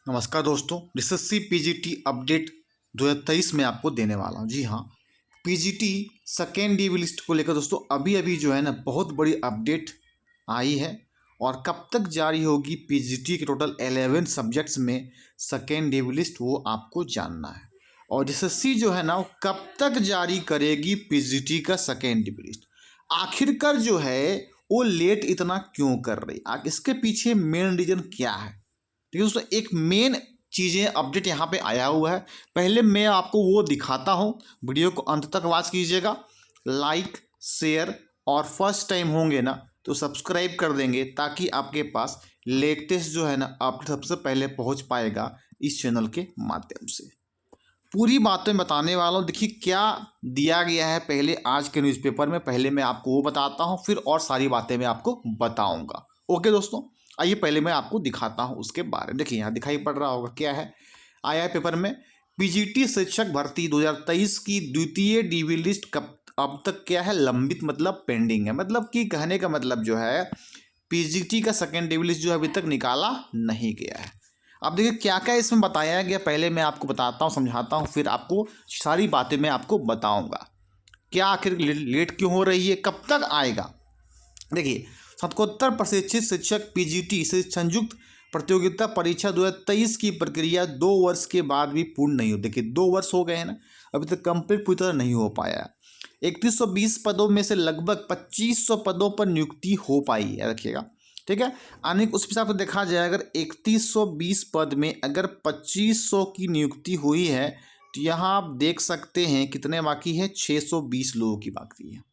नमस्कार दोस्तों, SSC PGT update 2023 में आपको देने वाला हूँ। जी हाँ, पीजीटी सेकेंड डीवी लिस्ट को लेकर दोस्तों अभी अभी जो है ना बहुत बड़ी अपडेट आई है। और कब तक जारी होगी पीजीटी के टोटल 11 सब्जेक्ट्स में सेकेंड डीवी लिस्ट, वो आपको जानना है। और एसएससी जो है ना वो कब तक जारी करेगी पीजीटी का सेकेंड डीवी लिस्ट, आखिरकार जो है वो लेट इतना क्यों कर रही, इसके पीछे मेन रीजन क्या है। देखिए दोस्तों, एक मेन चीज़ें अपडेट यहाँ पे आया हुआ है। पहले मैं आपको वो दिखाता हूँ, वीडियो को अंत तक वॉच कीजिएगा। लाइक, शेयर और फर्स्ट टाइम होंगे ना तो सब्सक्राइब कर देंगे, ताकि आपके पास लेटेस्ट जो है ना अपडेट सबसे पहले पहुँच पाएगा इस चैनल के माध्यम से। पूरी बातें बताने वाला हूँ। देखिए क्या दिया गया है पहले आज के न्यूज़पेपर में, पहले मैं आपको वो बताता हूँ, फिर और सारी बातें मैं आपको बताऊँगा। ओके दोस्तों, आइए पहले मैं आपको दिखाता हूँ उसके बारे में। देखिए यहाँ दिखाई पड़ रहा होगा क्या है, आया है पेपर में। पीजीटी शिक्षक भर्ती 2023 की द्वितीय डीवी लिस्ट कब अब तक क्या है लंबित, मतलब पेंडिंग है। मतलब कि कहने का मतलब जो है पीजीटी का सेकेंड डीवी लिस्ट जो है अभी तक निकाला नहीं गया है। अब देखिए क्या क्या इसमें बताया गया, पहले मैं आपको बताता हूँ, समझाता हूँ, फिर आपको सारी बातें मैं आपको बताऊँगा। क्या आखिर लेट क्यों हो रही है, कब तक आएगा। देखिए, स्नातकोत्तर प्रशिक्षित शिक्षक पीजीटी से संयुक्त प्रतियोगिता परीक्षा 2023 की प्रक्रिया 2 वर्ष के बाद भी पूर्ण नहीं हो। देखिए 2 वर्ष हो गए हैं ना, अभी तक कंप्लीट पूरी तरह नहीं हो पाया। 3120 पदों में से लगभग 2500 पदों पर नियुक्ति हो पाई है, रखिएगा ठीक है। यानी उस हिसाब से देखा जाए, अगर 3120 पद में अगर 2500 की नियुक्ति हुई है, तो यहाँ आप देख सकते हैं कितने बाकी है, 620 लोगों की बाकी है।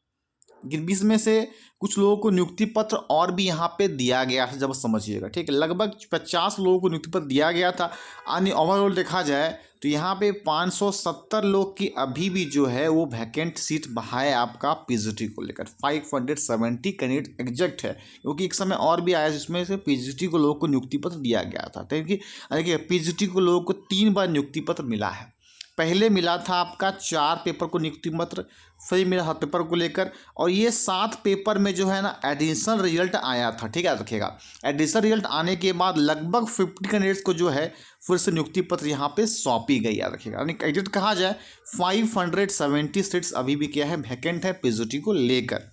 लेकिन 20 में से कुछ लोगों को नियुक्ति पत्र और भी यहाँ पे दिया गया है, जब समझिएगा ठीक है। लगभग 50 लोगों को नियुक्ति पत्र दिया गया था। यानी ओवरऑल देखा जाए तो यहाँ पे 570 लोग की अभी भी जो है वो वैकेंट सीट है आपका पीजीटी को लेकर। 570 कैंडिडेट एग्जैक्ट है, क्योंकि एक समय और भी आया जिसमें से पीजीटी को लोगों को नियुक्ति पत्र दिया गया था। देखिए पीजीटी को लोगों को 3 बार नियुक्ति पत्र मिला है। पहले मिला था आपका 4 पेपर को नियुक्ति पत्र, फिर मिला 7 पेपर को लेकर, और ये 7 पेपर में जो है ना एडिशनल रिजल्ट आया था, ठीक है रखिएगा। एडिशनल रिजल्ट आने के बाद लगभग 50 कैंडिडेट्स को जो है फिर से नियुक्ति पत्र यहाँ पे सौंपी गई, याद रखिएगा। यानी एग्जैक्ट कहा जाए 570 सीट्स अभी भी क्या है वैकेंट है पीजीटी को लेकर।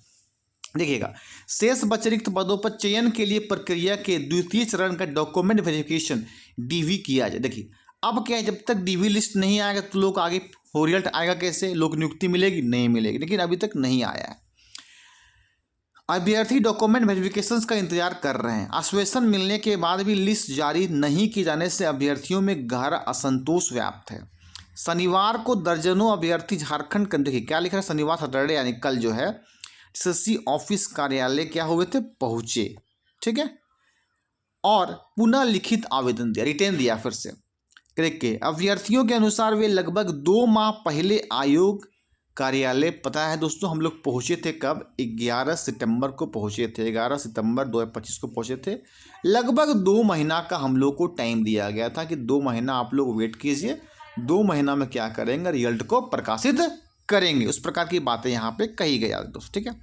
देखिएगा, शेष बचे पदों पर चयन के लिए प्रक्रिया के द्वितीय चरण का डॉक्यूमेंट वेरिफिकेशन डीवी किया जाए। देखिए अब क्या है, जब तक डीवी लिस्ट नहीं आएगा तो लोग आगे हो रिजल्ट आएगा कैसे, लोग नियुक्ति मिलेगी नहीं मिलेगी, लेकिन अभी तक नहीं आया है। अभ्यर्थी डॉक्यूमेंट वेरिफिकेशन का इंतजार कर रहे हैं। आश्वासन मिलने के बाद भी लिस्ट जारी नहीं किए जाने से अभ्यर्थियों में गहरा असंतोष व्याप्त है। शनिवार को दर्जनों अभ्यर्थी झारखंड के, देखिए क्या लिखा है, शनिवार सैटरडे यानी कल जो है एसएससी ऑफिस कार्यालय क्या हुए थे, पहुंचे, ठीक है, और पुनः लिखित आवेदन दिया, रिटेन दिया फिर से करके। अभ्यर्थियों के अनुसार वे लगभग 2 माह पहले आयोग कार्यालय, पता है दोस्तों हम लोग पहुंचे थे कब, 11 सितंबर को पहुंचे थे, 11 सितंबर 2025 को पहुंचे थे। लगभग 2 महीना का हम लोग को टाइम दिया गया था कि 2 महीना आप लोग वेट कीजिए, 2 महीना में क्या करेंगे, रिजल्ट को प्रकाशित करेंगे। उस प्रकार की बातें यहाँ पे कही गई दोस्तों, ठीक है।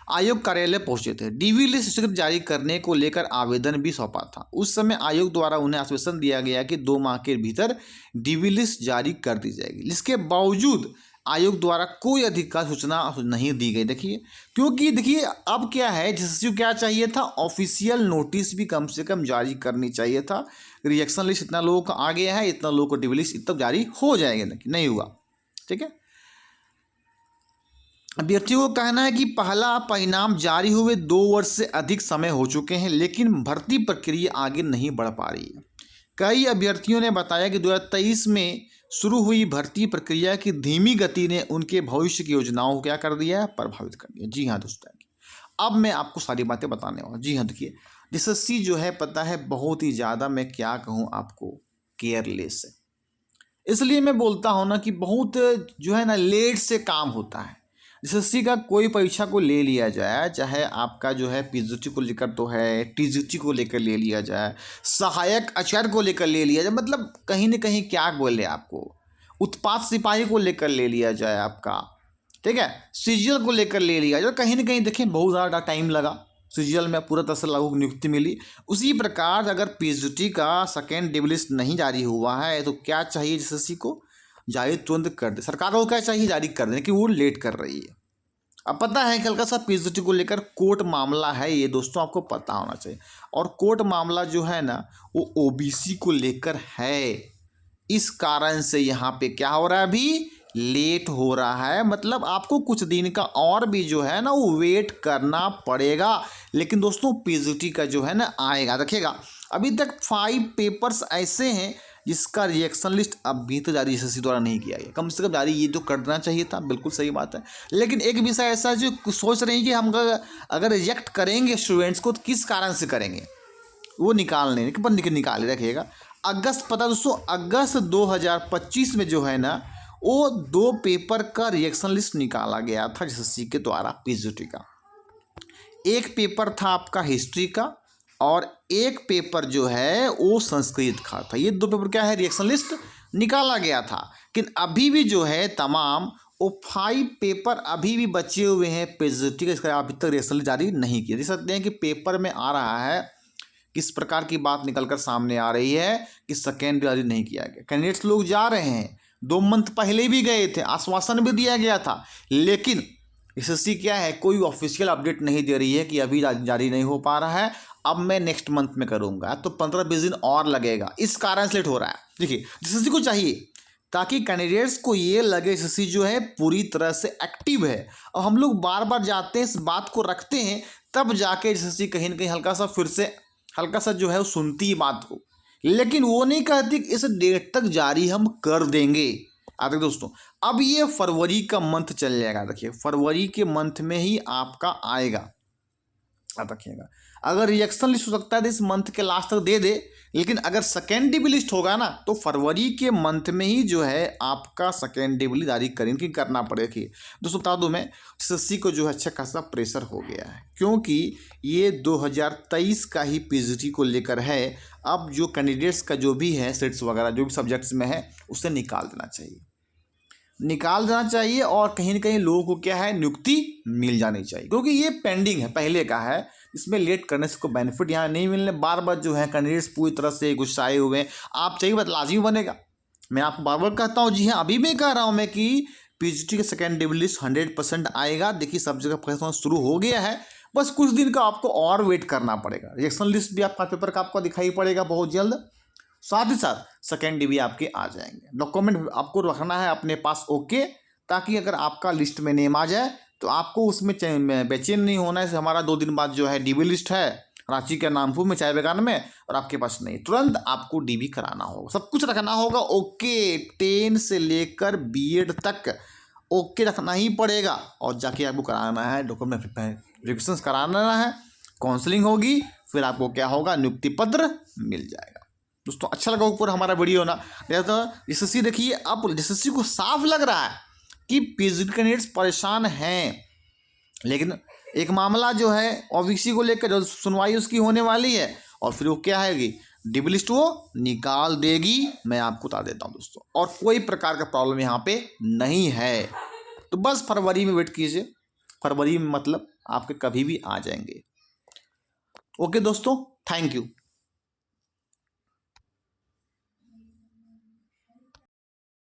आयोग कार्यालय पहुंचे थे, डीवी लिस्ट स्वीकृत जारी करने को लेकर आवेदन भी सौंपा था। उस समय आयोग द्वारा उन्हें आश्वासन दिया गया कि 2 माह के भीतर डीवी लिस्ट जारी कर दी जाएगी। इसके बावजूद आयोग द्वारा कोई अधिकार सूचना नहीं दी गई। देखिए क्योंकि देखिए अब क्या है, जिससे क्या चाहिए था, ऑफिशियल नोटिस भी कम से कम जारी करनी चाहिए था। रिएक्शन लिस्ट इतना लोगों का आ गया है, इतना लोगों को डीवी लिस्ट इतना जारी हो जाएगा, नहीं हुआ, ठीक है। अभ्यर्थियों का कहना है कि पहला परिणाम जारी हुए 2 वर्ष से अधिक समय हो चुके हैं, लेकिन भर्ती प्रक्रिया आगे नहीं बढ़ पा रही है। कई अभ्यर्थियों ने बताया कि 2023 में शुरू हुई भर्ती प्रक्रिया की धीमी गति ने उनके भविष्य की योजनाओं को क्या कर दिया है, प्रभावित कर दिया। जी हाँ दोस्तों, अब मैं आपको सारी बातें बताने वाला। जी हाँ देखिए, एसएससी जो है पता है बहुत ही ज़्यादा, मैं क्या कहूँ आपको, केयरलेस है। इसलिए मैं बोलता हूँ ना कि बहुत जो है ना लेट से काम होता है। एसएससी का कोई परीक्षा को ले लिया जाए, चाहे आपका जो है पीजीटी को लेकर तो है, टीजीटी को लेकर ले लिया जाए, सहायक आचार्य को लेकर ले लिया जाए, मतलब कहीं ना कहीं क्या बोले आपको, उत्पाद सिपाही को लेकर ले लिया जाए आपका, ठीक है, सीजीएल को लेकर ले लिया जाए, कहीं ना कहीं देखें बहुत ज़्यादा टाइम लगा, सीजीएल में पूरा तरह से लागू नियुक्ति मिली। उसी प्रकार अगर पीजीटी का सेकेंड डे लिस्ट नहीं जारी हुआ है तो क्या चाहिए एसएससी को, जारी तुरंत कर दे। सरकार को क्या चाहिए, जारी कर देने, कि वो लेट कर रही है। अब पता है कि हल्का सा पीजीटी को लेकर कोर्ट मामला है ये, दोस्तों आपको पता होना चाहिए। और कोर्ट मामला जो है ना वो ओबीसी को लेकर है, इस कारण से यहाँ पे क्या हो रहा है, अभी लेट हो रहा है। मतलब आपको कुछ दिन का और भी जो है ना वो वेट करना पड़ेगा। लेकिन दोस्तों पीजीटी का जो है ना आएगा, रखिएगा। अभी तक 5 पेपर्स ऐसे हैं जिसका रिएक्शन लिस्ट अभी तो जारी एसएससी द्वारा नहीं किया गया। कम से कम जारी ये तो करना चाहिए था, बिल्कुल सही बात है। लेकिन एक विषय ऐसा है जो सोच रहे हैं कि हम अगर रिजेक्ट करेंगे स्टूडेंट्स को तो किस कारण से करेंगे, वो निकालने पर निकाले रखिएगा। अगस्त, पता दोस्तों अगस्त 2025 में जो है ना वो 2 पेपर का रिएक्शन लिस्ट निकाला गया था एसएससी के द्वारा पीजीटी का। एक पेपर था आपका हिस्ट्री का और एक पेपर जो है वो संस्कृत का था। ये 2 पेपर क्या है, रिएक्शन लिस्ट निकाला गया था। लेकिन अभी भी जो है तमाम वो 5 पेपर अभी भी बचे हुए हैं पीजीटी का, इसका अभी तक रिएक्शन लिस्ट जारी नहीं किया। देख सकते हैं कि पेपर में आ रहा है किस प्रकार की बात निकलकर सामने आ रही है कि सेकेंड जारी नहीं किया गया। कैंडिडेट्स लोग जा रहे हैं, 2 मंथ पहले भी गए थे, आश्वासन भी दिया गया था, लेकिन एसएससी क्या है कोई ऑफिशियल अपडेट नहीं दे रही है कि अभी जारी नहीं हो पा रहा है, अब मैं नेक्स्ट मंथ में करूंगा, तो 15-20 दिन और लगेगा, इस कारण से लेट हो रहा है। देखिए एसएससी को चाहिए ताकि कैंडिडेट्स को ये लगे एसएससी जो है पूरी तरह से एक्टिव है। और हम लोग बार बार जाते हैं, इस बात को रखते हैं, तब जाके एसएससी कहीं ना कहीं हल्का सा जो है वो सुनती है बात को, लेकिन वो नहीं कहती कि इस डेट तक जारी हम कर देंगे। देखिए दोस्तों अब ये फरवरी का मंथ चल जाएगा, देखिए फरवरी के मंथ में ही आपका आएगा। आप रखिएगा, अगर रिएक्शन लिस्ट हो सकता है तो इस मंथ के लास्ट तक दे दे, लेकिन अगर सेकेंड डे लिस्ट होगा ना तो फरवरी के मंथ में ही जो है आपका सेकेंड डे जारी करेंगे, करना पड़ेगा। दोस्तों बता दूं मैं एसएससी को जो है अच्छा खासा प्रेशर हो गया है, क्योंकि ये 2023 का ही पीजीटी को लेकर है। अब जो कैंडिडेट्स का जो भी है सेट्स वगैरह जो भी सब्जेक्ट्स में है उसे निकाल देना चाहिए और कहीं ना कहीं लोगों को क्या है नियुक्ति मिल जानी चाहिए, क्योंकि ये पेंडिंग है, पहले का है, इसमें लेट करने से कोई बेनिफिट यहाँ नहीं मिलने। बार बार जो है कैंडिडेट्स पूरी तरह से गुस्साए हुए हैं, आप चाहिए बात लाजमी बनेगा। मैं आपको बार बार कहता हूँ, जी हाँ अभी भी कह रहा हूँ मैं कि पीजीटी का सेकेंड डे लिस्ट 100% आएगा। देखिए सब जगह फैसला शुरू हो गया है, बस कुछ दिन का आपको और वेट करना पड़ेगा। रिएक्शन लिस्ट भी आपका पेपर का आपको दिखाई पड़ेगा बहुत जल्द, साथ ही साथ सेकेंड डे भी आपके आ जाएंगे। डॉक्यूमेंट आपको रखना है अपने पास ओके, ताकि अगर आपका लिस्ट में नेम आ जाए तो आपको उसमें बेचैन नहीं होना है। हमारा 2 दिन बाद जो है डीबी लिस्ट है रांची के नामपुर में चाय बागान में, और आपके पास नहीं, तुरंत आपको डीबी कराना होगा, सब कुछ रखना होगा ओके। 10 से लेकर बीएड तक ओके रखना ही पड़ेगा, और जाके आपको कराना है डॉक्यूमेंट वेरिफिकेशन कराना है, काउंसलिंग होगी, फिर आपको क्या होगा नियुक्ति पत्र मिल जाएगा। दोस्तों अच्छा लगा ऊपर हमारा वीडियो ना, एसएससी देखिए अब एसएससी को साफ लग रहा है कि पीजीटी कैंडिडेट्स परेशान हैं। लेकिन एक मामला जो है ओबीसी को लेकर जो सुनवाई उसकी होने वाली है, और फिर वो क्या है डीबी लिस्ट वो निकाल देगी, मैं आपको बता देता हूँ दोस्तों। और कोई प्रकार का प्रॉब्लम यहाँ पे नहीं है, तो बस फरवरी में वेट कीजिए, फरवरी में मतलब आपके कभी भी आ जाएंगे। ओके दोस्तों, थैंक यू।